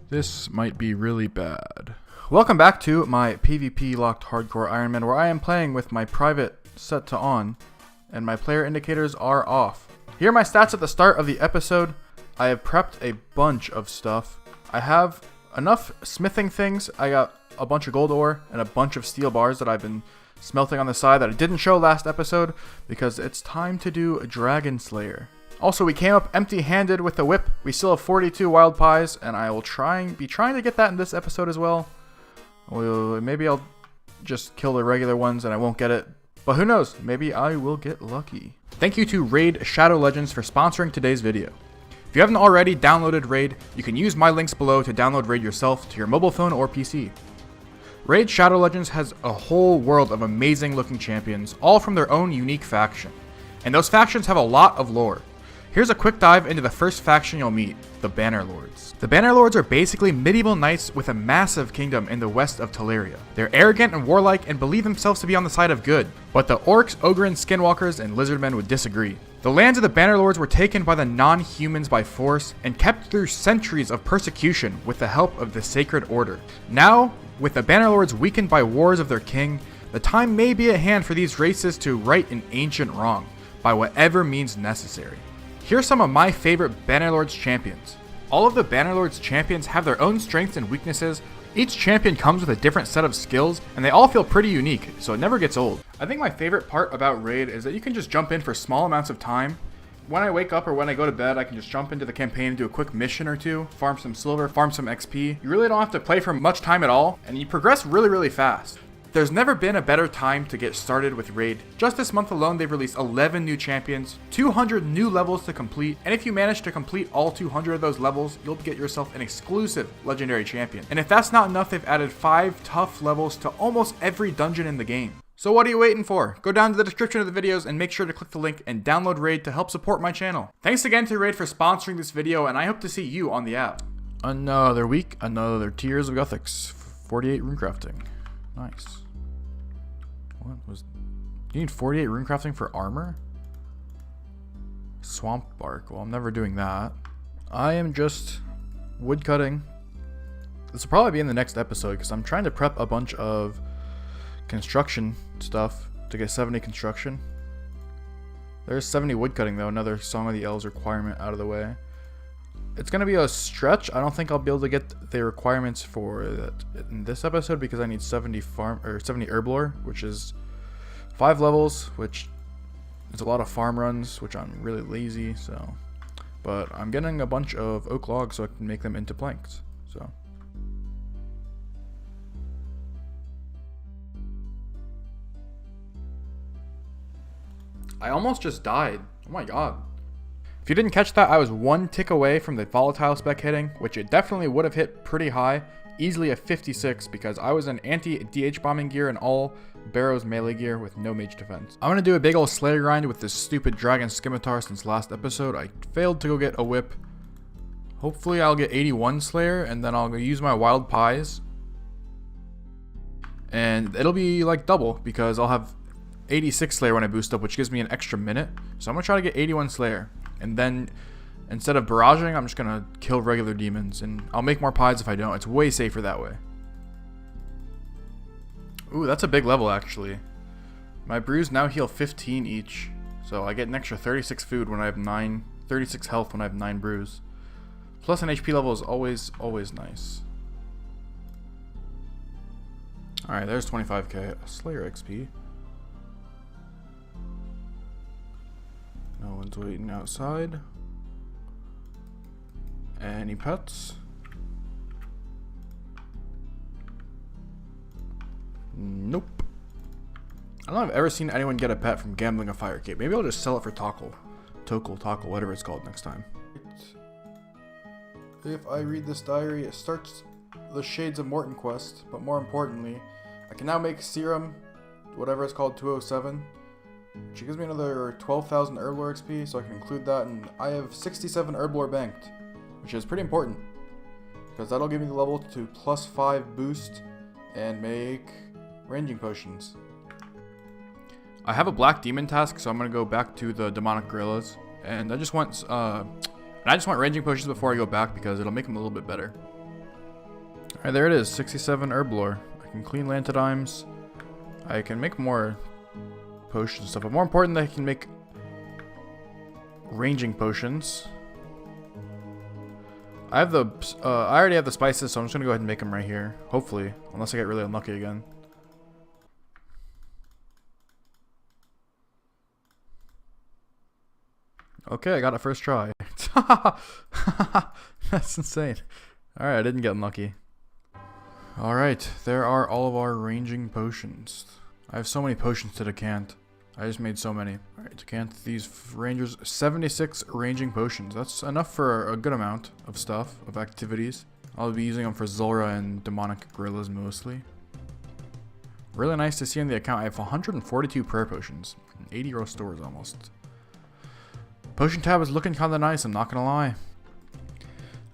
This might be really bad. Welcome back to my PvP locked hardcore Ironman, where I am playing with my private set to on and my player indicators are off. Here are my stats at the start of the episode. I have prepped a bunch of stuff. I have enough smithing things. I got a bunch of gold ore and a bunch of steel bars that I've been smelting on the side that I didn't show last episode because it's time to do a Dragon Slayer. Also, we came up empty-handed with the whip. We still have 42 wild pies, and I will be trying to get that in this episode as well. Maybe I'll just kill the regular ones and I won't get it. But who knows? Maybe I will get lucky. Thank you to Raid Shadow Legends for sponsoring today's video. If you haven't already downloaded Raid, you can use my links below to download Raid yourself to your mobile phone or PC. Raid Shadow Legends has a whole world of amazing looking champions, all from their own unique faction. And those factions have a lot of lore. Here's a quick dive into the first faction you'll meet, the Bannerlords. The Bannerlords are basically medieval knights with a massive kingdom in the west of Teleria. They're arrogant and warlike and believe themselves to be on the side of good, but the orcs, ogrins, skinwalkers, and lizardmen would disagree. The lands of the Bannerlords were taken by the non-humans by force and kept through centuries of persecution with the help of the Sacred Order. Now, with the Bannerlords weakened by wars of their king, the time may be at hand for these races to right an ancient wrong, by whatever means necessary. Here's some of my favorite Bannerlords champions. All of the Bannerlords champions have their own strengths and weaknesses. Each champion comes with a different set of skills, and they all feel pretty unique, so it never gets old. I think my favorite part about Raid is that you can just jump in for small amounts of time. When I wake up or when I go to bed, I can just jump into the campaign and do a quick mission or two, farm some silver, farm some XP. You really don't have to play for much time at all, and you progress really fast. There's never been a better time to get started with Raid. Just this month alone, they've released 11 new champions, 200 new levels to complete, and if you manage to complete all 200 of those levels, you'll get yourself an exclusive legendary champion. And if that's not enough, they've added 5 tough levels to almost every dungeon in the game. So what are you waiting for? Go down to the description of the videos and make sure to click the link and download Raid to help support my channel. Thanks again to Raid for sponsoring this video, and I hope to see you on the app. Another week, another Tears of Gothics. 48 runecrafting. Nice. What was... You need 48 runecrafting for armor? Swamp bark. Well, I'm never doing that. I am just woodcutting. This will probably be in the next episode because I'm trying to prep a bunch of construction stuff to get 70 construction. There's 70 woodcutting though, another Song of the Elves requirement out of the way. It's gonna be a stretch. I don't think I'll be able to get the requirements for that in this episode because I need 70 herb lore, which is 5 levels, which is a lot of farm runs, which I'm really lazy. So, but I'm getting a bunch of oak logs so I can make them into planks. So. I almost just died. Oh my god. If you didn't catch that, I was 1 tick away from the volatile spec hitting, which it definitely would have hit pretty high, easily a 56 because I was in anti-DH bombing gear and all Barrow's melee gear with no mage defense. I'm going to do a big old Slayer grind with this stupid Dragon Scimitar since last episode. I failed to go get a whip. Hopefully I'll get 81 Slayer and then I'll go use my wild pies. And it'll be like double because I'll have 86 Slayer when I boost up, which gives me an extra minute. So I'm going to try to get 81 Slayer. And then, instead of barraging, I'm just going to kill regular demons. And I'll make more pies if I don't. It's way safer that way. Ooh, that's a big level, actually. My brews now heal 15 each. So I get an extra 36 food when I have 36 health when I have 9 brews. Plus an HP level is always nice. Alright, there's 25k. Slayer XP. No one's waiting outside. Any pets? Nope. I don't know if I've ever seen anyone get a pet from gambling a fire cape. Maybe I'll just sell it for Tockle, whatever it's called next time. If I read this diary, it starts the Shades of Morton quest, but more importantly, I can now make serum, whatever it's called, 207. Which gives me another 12,000 herblore XP, so I can include that, and I have 67 herblore banked, which is pretty important, because that'll give me the level to +5 boost, and make ranging potions. I have a black demon task, so I'm gonna go back to the demonic gorillas, and I just want ranging potions before I go back, because it'll make them a little bit better. Alright, there it is. 67 herb lore. I can clean lantidimes. I can make more potions and stuff. But more important, I can make ranging potions. I have the, I already have the spices, so I'm just gonna go ahead and make them right here. Hopefully, unless I get really unlucky again. Okay, I got it first try. That's insane. Alright, I didn't get unlucky. Alright, there are all of our ranging potions. I have so many potions to decant. I just made so many. Alright, decant these rangers. 76 ranging potions. That's enough for a good amount of stuff, of activities. I'll be using them for Zulrah and demonic gorillas mostly. Really nice to see on the account. I have 142 prayer potions. 80 restores almost. Potion tab is looking kind of nice, I'm not gonna lie.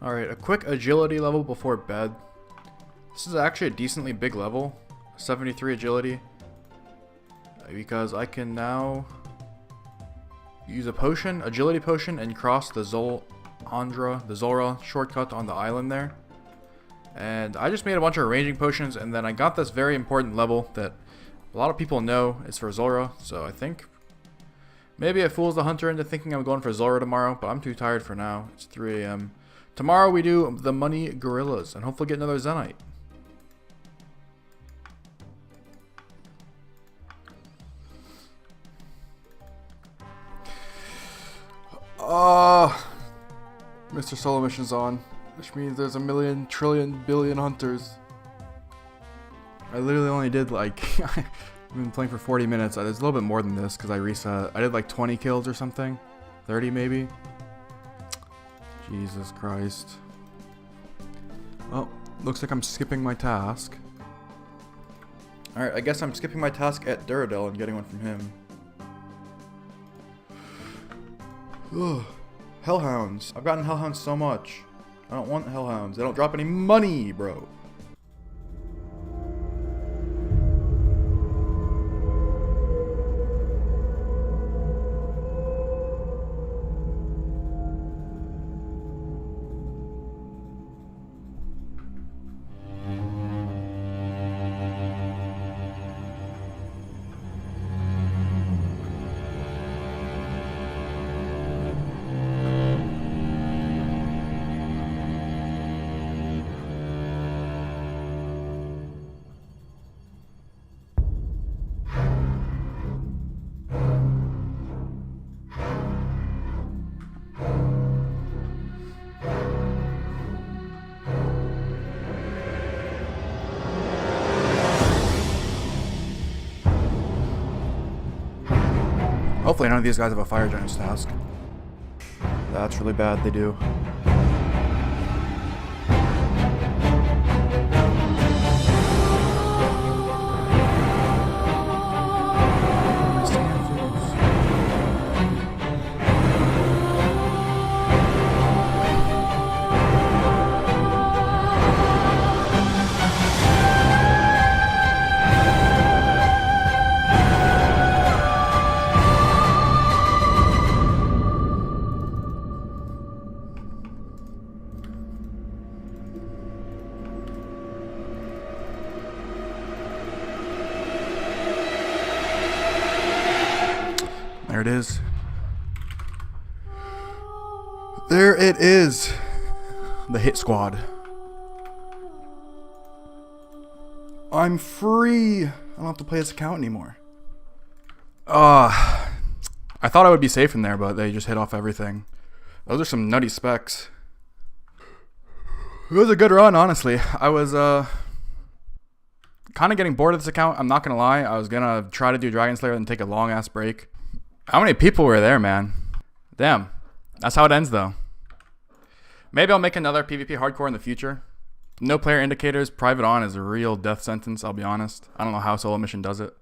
Alright, a quick agility level before bed. This is actually a decently big level. 73 agility. Because I can now use a potion, agility potion, and cross the Zulrah shortcut on the island there. And I just made a bunch of ranging potions, and then I got this very important level that a lot of people know is for Zulrah, so I think maybe I fools the hunter into thinking I'm going for Zulrah tomorrow, but I'm too tired for now. It's 3 a.m. Tomorrow we do the money gorillas, and hopefully get another Zenite. Mr. Solo Mission's on, which means there's a million, trillion, billion hunters. I literally only did like, I've been playing for 40 minutes. There's a little bit more than this because I reset. I did like 20 kills or something. 30 maybe. Jesus Christ. Well, looks like I'm skipping my task. Alright, I guess I'm skipping my task at Duradel and getting one from him. Ugh. Hellhounds. I've gotten hellhounds so much. I don't want hellhounds. They don't drop any money, bro. Hopefully none of these guys have a fire giant's task. That's really bad, they do. There it is. There it is. The hit squad. I'm free. I don't have to play this account anymore. I thought I would be safe in there, but they just hit off everything. Those are some nutty specs. It was a good run, honestly. I was kind of getting bored of this account. I'm not gonna lie. I was gonna try to do Dragon Slayer and take a long ass break. How many people were there, man? Damn. That's how it ends, though. Maybe I'll make another PvP hardcore in the future. No player indicators. Private on is a real death sentence, I'll be honest. I don't know how Solo Mission does it.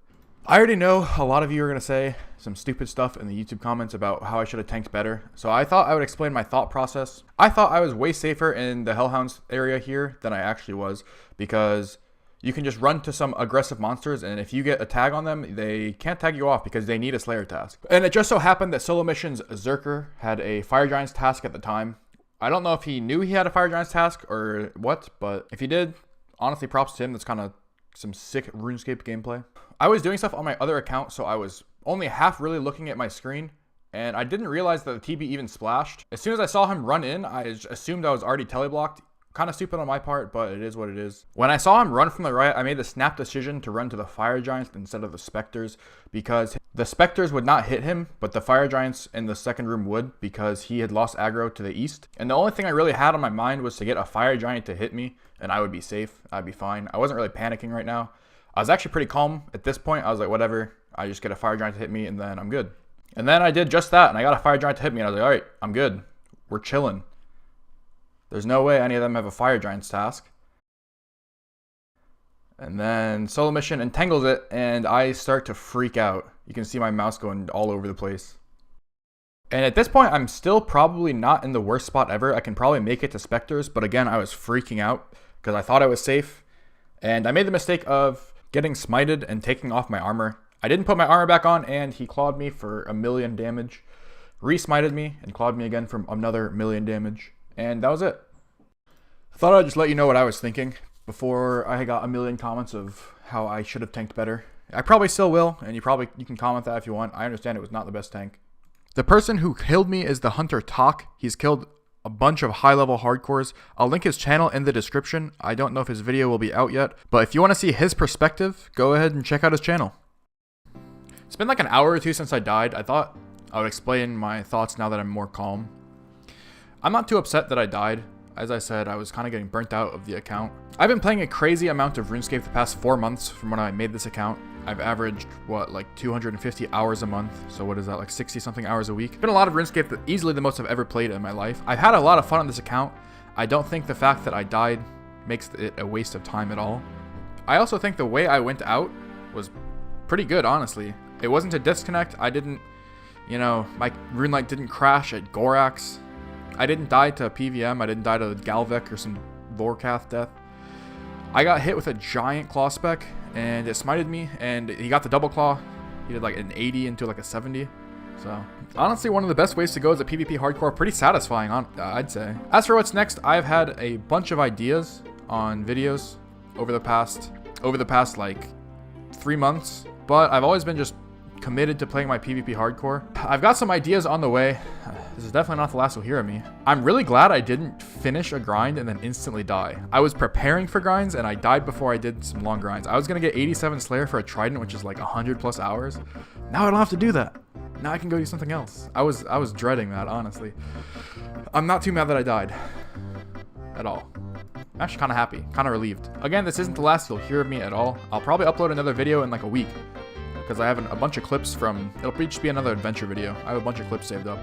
I already know a lot of you are going to say some stupid stuff in the YouTube comments about how I should have tanked better. So I thought I would explain my thought process. I thought I was way safer in the Hellhounds area here than I actually was, because you can just run to some aggressive monsters, and if you get a tag on them, they can't tag you off because they need a Slayer task. And it just so happened that Solo Mission's Zerker had a Fire Giants task at the time. I don't know if he knew he had a Fire Giants task or what, but if he did, honestly, props to him. That's kind of some sick RuneScape gameplay. I was doing stuff on my other account, so I was only half really looking at my screen, and I didn't realize that the TB even splashed. As soon as I saw him run in, I assumed I was already teleblocked. Kind of stupid on my part, but it is what it is. When I saw him run from the right, I made the snap decision to run to the Fire Giants instead of the Spectres, because the Spectres would not hit him, but the Fire Giants in the second room would, because he had lost aggro to the east. And the only thing I really had on my mind was to get a Fire Giant to hit me, and I would be safe. I'd be fine. I wasn't really panicking right now. I was actually pretty calm at this point. I was like, whatever. I just get a Fire Giant to hit me, and then I'm good. And then I did just that, and I got a Fire Giant to hit me, and I was like, all right, I'm good. We're chilling. There's no way any of them have a Fire Giants task. And then solo mission entangles it, and I start to freak out. You can see my mouse going all over the place. And at this point, I'm still probably not in the worst spot ever. I can probably make it to Spectres, but again, I was freaking out because I thought I was safe. And I made the mistake of getting smited and taking off my armor. I didn't put my armor back on, and he clawed me for 1,000,000 damage. Re-smited me and clawed me again for another 1,000,000 damage. And that was it. I thought I'd just let you know what I was thinking before I got 1,000,000 comments of how I should have tanked better. I probably still will, and you can comment that if you want. I understand it was not the best tank. The person who killed me is the Hunter Talk. He's killed a bunch of high-level hardcores. I'll link his channel in the description. I don't know if his video will be out yet, but if you want to see his perspective, go ahead and check out his channel. It's been like an hour or two since I died. I thought I would explain my thoughts now that I'm more calm. I'm not too upset that I died. As I said, I was kind of getting burnt out of the account. I've been playing a crazy amount of RuneScape the past 4 months from when I made this account. I've averaged, like 250 hours a month. So what is that, like 60 something hours a week? It's been a lot of RuneScape, easily the most I've ever played in my life. I've had a lot of fun on this account. I don't think the fact that I died makes it a waste of time at all. I also think the way I went out was pretty good, honestly. It wasn't a disconnect. I didn't, my RuneLight didn't crash at Gorax. I didn't die to PVM. I didn't die to Galvek or some Vorkath death. I got hit with a giant claw spec, and it smited me, and he got the double claw. He did like an 80 into like a 70. So honestly, one of the best ways to go is a PvP hardcore. Pretty satisfying, I'd say. As for what's next, I've had a bunch of ideas on videos over the past like 3 months, but I've always been just committed to playing my PvP hardcore. I've got some ideas on the way. This is definitely not the last you'll hear of me. I'm really glad I didn't finish a grind and then instantly die. I was preparing for grinds and I died before I did some long grinds. I was gonna get 87 Slayer for a Trident, which is like 100+ hours. Now I don't have to do that. Now I can go do something else. I was dreading that, honestly. I'm not too mad that I died at all. I'm actually kind of happy, kind of relieved. Again, this isn't the last you'll hear of me at all. I'll probably upload another video in like a week, because I have a bunch of clips from, it'll just be another adventure video. I have a bunch of clips saved up.